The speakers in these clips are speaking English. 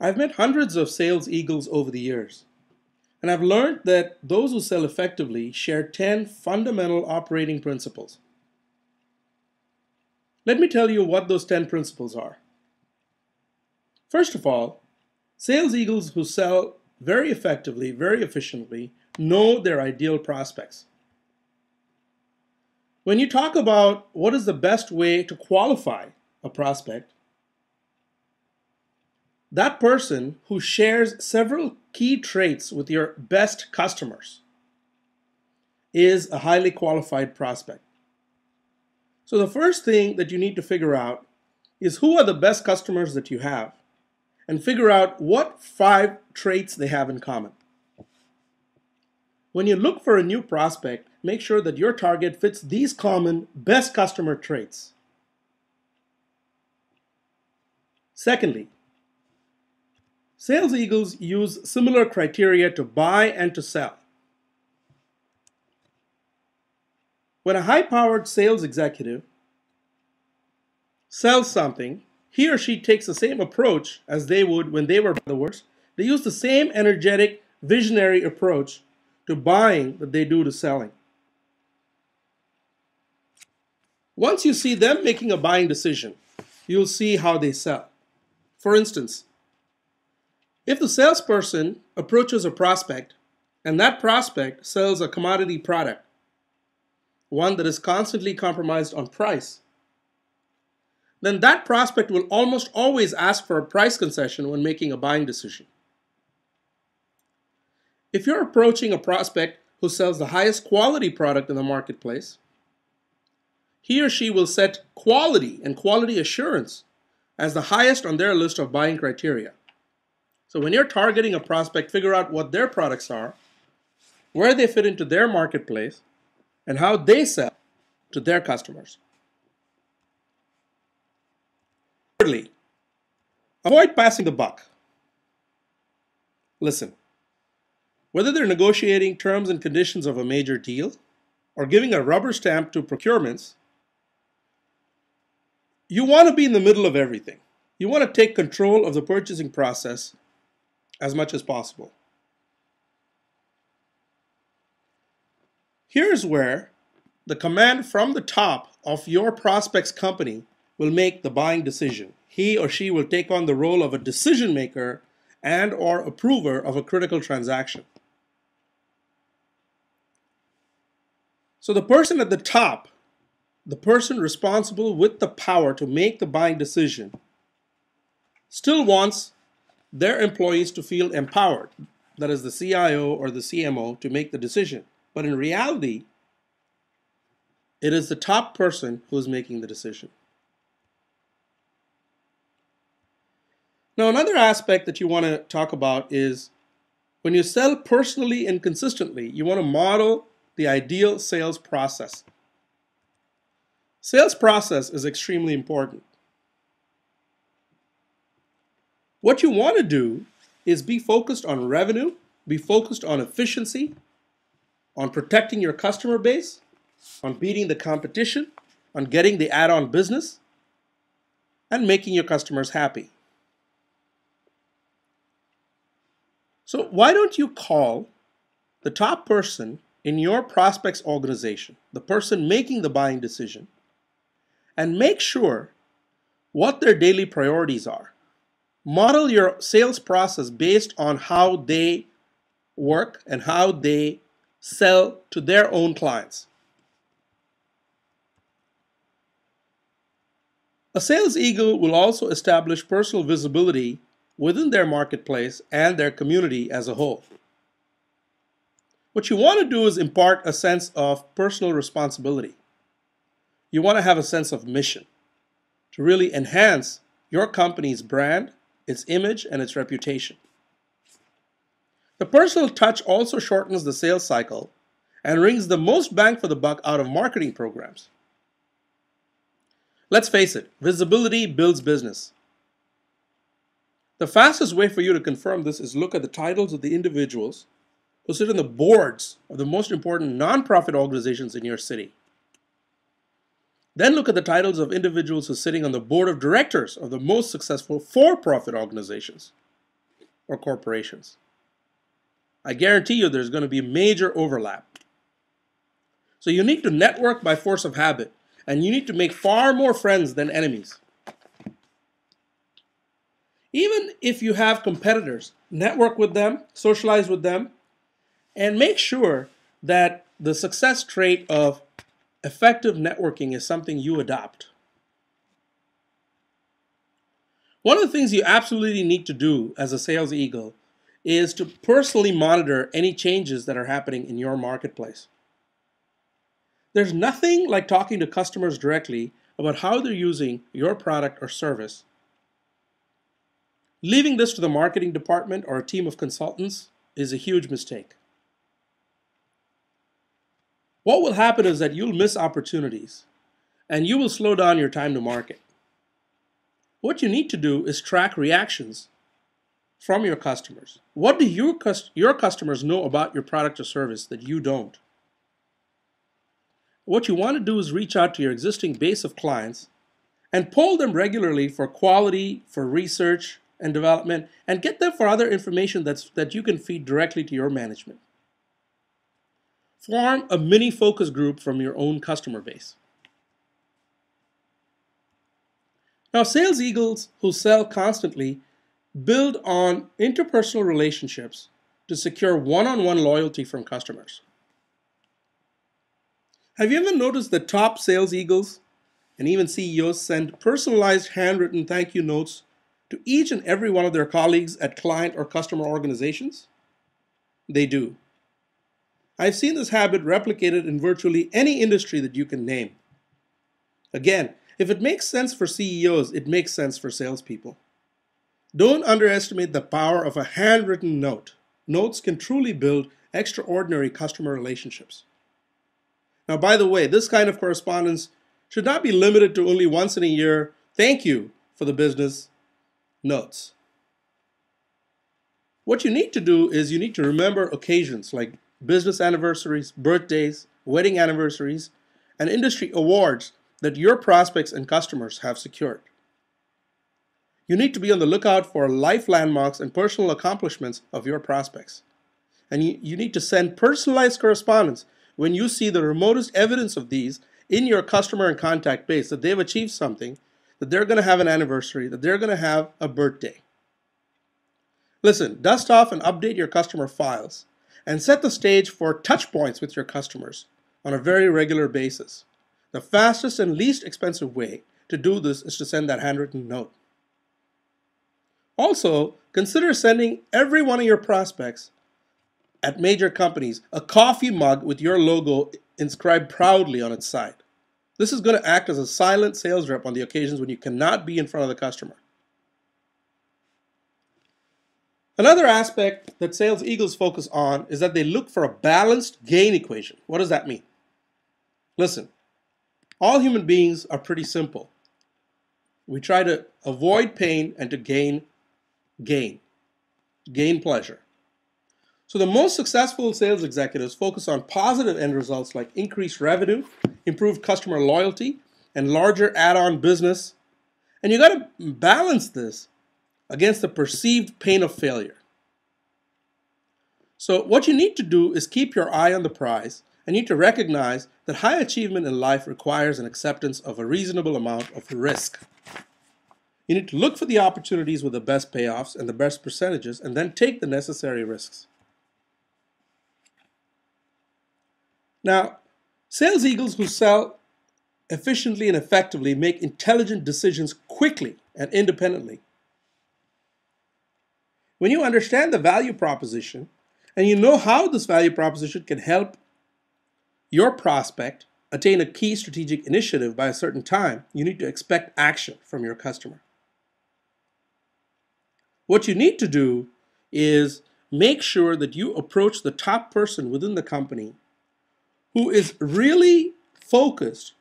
I've met hundreds of sales eagles over the years, and I've learned that those who sell effectively share 10 fundamental operating principles. Let me tell you what those 10 principles are. First of all, sales eagles who sell very effectively, very efficiently, know their ideal prospects. When you talk about what is the best way to qualify a prospect, that person who shares several key traits with your best customers is a highly qualified prospect. So the first thing that you need to figure out is who are the best customers that you have, and figure out what 5 traits they have in common. When you look for a new prospect, make sure that your target fits these common best customer traits. Secondly, sales eagles use similar criteria to buy and to sell. When a high-powered sales executive sells something, he or she takes the same approach as they would when they were in the works. They use the same energetic, visionary approach to buying that they do to selling. Once you see them making a buying decision, you'll see how they sell. For instance, if the salesperson approaches a prospect and that prospect sells a commodity product, one that is constantly compromised on price, then that prospect will almost always ask for a price concession when making a buying decision. If you're approaching a prospect who sells the highest quality product in the marketplace, he or she will set quality and quality assurance as the highest on their list of buying criteria. So when you're targeting a prospect, figure out what their products are, where they fit into their marketplace, and how they sell to their customers. Thirdly, avoid passing the buck. Listen, whether they're negotiating terms and conditions of a major deal or giving a rubber stamp to procurements, you want to be in the middle of everything. You want to take control of the purchasing process as much as possible. Here's where the command from the top of your prospect's company will make the buying decision. He or she will take on the role of a decision maker and or approver of a critical transaction. So the person at the top, the person responsible with the power to make the buying decision, still wants their employees to feel empowered, that is the CIO or the CMO, to make the decision. But in reality, it is the top person who is making the decision. Now, another aspect that you want to talk about is when you sell personally and consistently, you want to model the ideal sales process. Sales process is extremely important. What you want to do is be focused on revenue, be focused on efficiency, on protecting your customer base, on beating the competition, on getting the add-on business, and making your customers happy. So why don't you call the top person in your prospect's organization, the person making the buying decision, and make sure what their daily priorities are. Model your sales process based on how they work and how they sell to their own clients. A sales eagle will also establish personal visibility within their marketplace and their community as a whole. What you want to do is impart a sense of personal responsibility. You want to have a sense of mission to really enhance your company's brand, its image, and its reputation. The personal touch also shortens the sales cycle and wrings the most bang for the buck out of marketing programs. Let's face it, visibility builds business. The fastest way for you to confirm this is look at the titles of the individuals who sit on the boards of the most important nonprofit organizations in your city. Then look at the titles of individuals who are sitting on the board of directors of the most successful for-profit organizations. or corporations. I guarantee you there's going to be major overlap. So you need to network by force of habit, and you need to make far more friends than enemies. Even if you have competitors, network with them, socialize with them, and make sure that the success trait of effective networking is something you adopt. One of the things you absolutely need to do as a sales eagle is to personally monitor any changes that are happening in your marketplace. There's nothing like talking to customers directly about how they're using your product or service. Leaving this to the marketing department or a team of consultants is a huge mistake. What will happen is that you'll miss opportunities and you will slow down your time to market. What you need to do is track reactions from your customers. What do your customers know about your product or service that you don't? What you want to do is reach out to your existing base of clients and poll them regularly for quality, for research and development, and get them for other information that you can feed directly to your management. Form a mini focus group from your own customer base. Now, sales eagles who sell constantly build on interpersonal relationships to secure one-on-one loyalty from customers. Have you ever noticed that top sales eagles and even CEOs send personalized handwritten thank you notes to each and every one of their colleagues at client or customer organizations? They do. I've seen this habit replicated in virtually any industry that you can name. Again, if it makes sense for CEOs, it makes sense for salespeople. Don't underestimate the power of a handwritten note. Notes can truly build extraordinary customer relationships. Now, by the way, this kind of correspondence should not be limited to only once in a year, thank you for the business notes. What you need to do is you need to remember occasions like business anniversaries, birthdays, wedding anniversaries, and industry awards that your prospects and customers have secured. You need to be on the lookout for life landmarks and personal accomplishments of your prospects. And you need to send personalized correspondence when you see the remotest evidence of these in your customer and contact base, that they've achieved something, that they're going to have an anniversary, that they're going to have a birthday. Listen, dust off and update your customer files and set the stage for touch points with your customers on a very regular basis. The fastest and least expensive way to do this is to send that handwritten note. Also, consider sending every one of your prospects at major companies a coffee mug with your logo inscribed proudly on its side. This is going to act as a silent sales rep on the occasions when you cannot be in front of the customer. Another aspect that sales eagles focus on is that they look for a balanced gain equation. What does that mean? Listen, all human beings are pretty simple. We try to avoid pain and to gain pleasure. So the most successful sales executives focus on positive end results like increased revenue, improved customer loyalty, and larger add-on business. And you got to balance this against the perceived pain of failure. So what you need to do is keep your eye on the prize and you need to recognize that high achievement in life requires an acceptance of a reasonable amount of risk. You need to look for the opportunities with the best payoffs and the best percentages and then take the necessary risks. Now, sales eagles who sell efficiently and effectively make intelligent decisions quickly and independently. When you understand the value proposition and you know how this value proposition can help your prospect attain a key strategic initiative by a certain time, you need to expect action from your customer. What you need to do is make sure that you approach the top person within the company who is really focused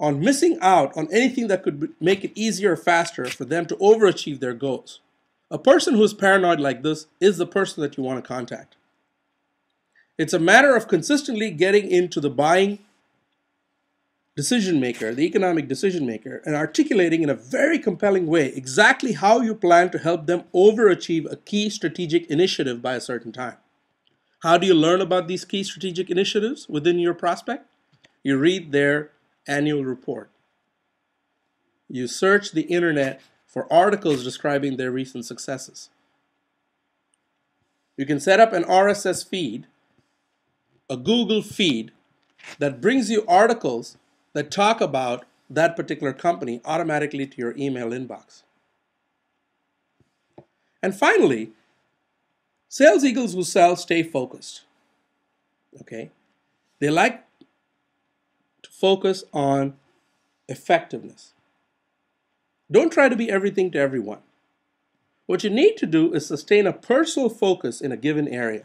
on missing out on anything that could make it easier or faster for them to overachieve their goals. A person who is paranoid like this is the person that you want to contact. It's a matter of consistently getting into the buying decision maker, the economic decision maker, and articulating in a very compelling way exactly how you plan to help them overachieve a key strategic initiative by a certain time. How do you learn about these key strategic initiatives within your prospect? You read their annual report. You search the internet for articles describing their recent successes. You can set up an RSS feed, a Google feed, that brings you articles that talk about that particular company automatically to your email inbox. And finally, sales eagles who sell stay focused. Okay? They like to focus on effectiveness. Don't try to be everything to everyone. What you need to do is sustain a personal focus in a given area.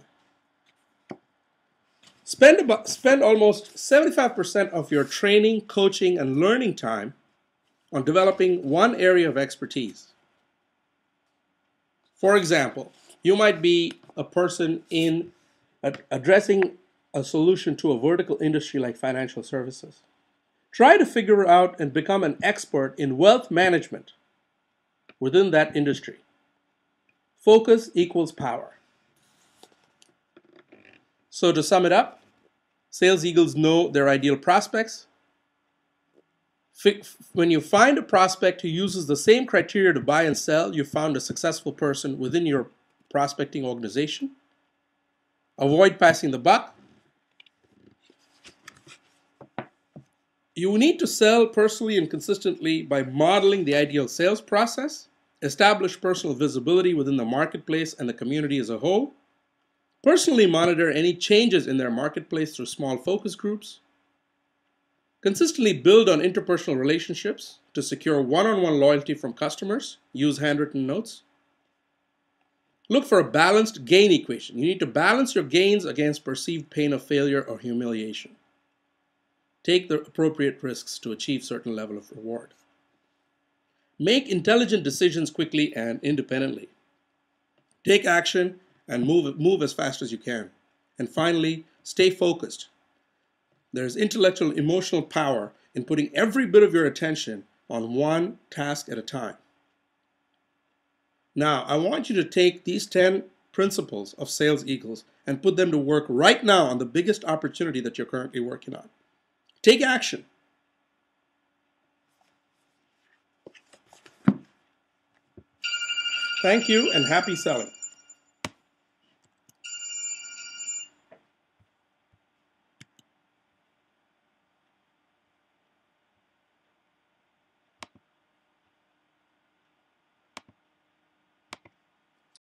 Spend almost 75% of your training, coaching, and learning time on developing one area of expertise. For example, you might be a person in addressing a solution to a vertical industry like financial services. Try to figure out and become an expert in wealth management within that industry. Focus equals power. So to sum it up, sales eagles know their ideal prospects. When you find a prospect who uses the same criteria to buy and sell, you found a successful person within your prospecting organization. Avoid passing the buck. You need to sell personally and consistently by modeling the ideal sales process, establish personal visibility within the marketplace and the community as a whole, personally monitor any changes in their marketplace through small focus groups, consistently build on interpersonal relationships to secure one-on-one loyalty from customers, use handwritten notes. Look for a balanced gain equation. You need to balance your gains against perceived pain of failure or humiliation. Take the appropriate risks to achieve a certain level of reward. Make intelligent decisions quickly and independently. Take action and move as fast as you can. And finally, stay focused. There's intellectual, emotional power in putting every bit of your attention on one task at a time. Now, I want you to take these 10 principles of Sales Eagles and put them to work right now on the biggest opportunity that you're currently working on. Take action. Thank you and happy selling.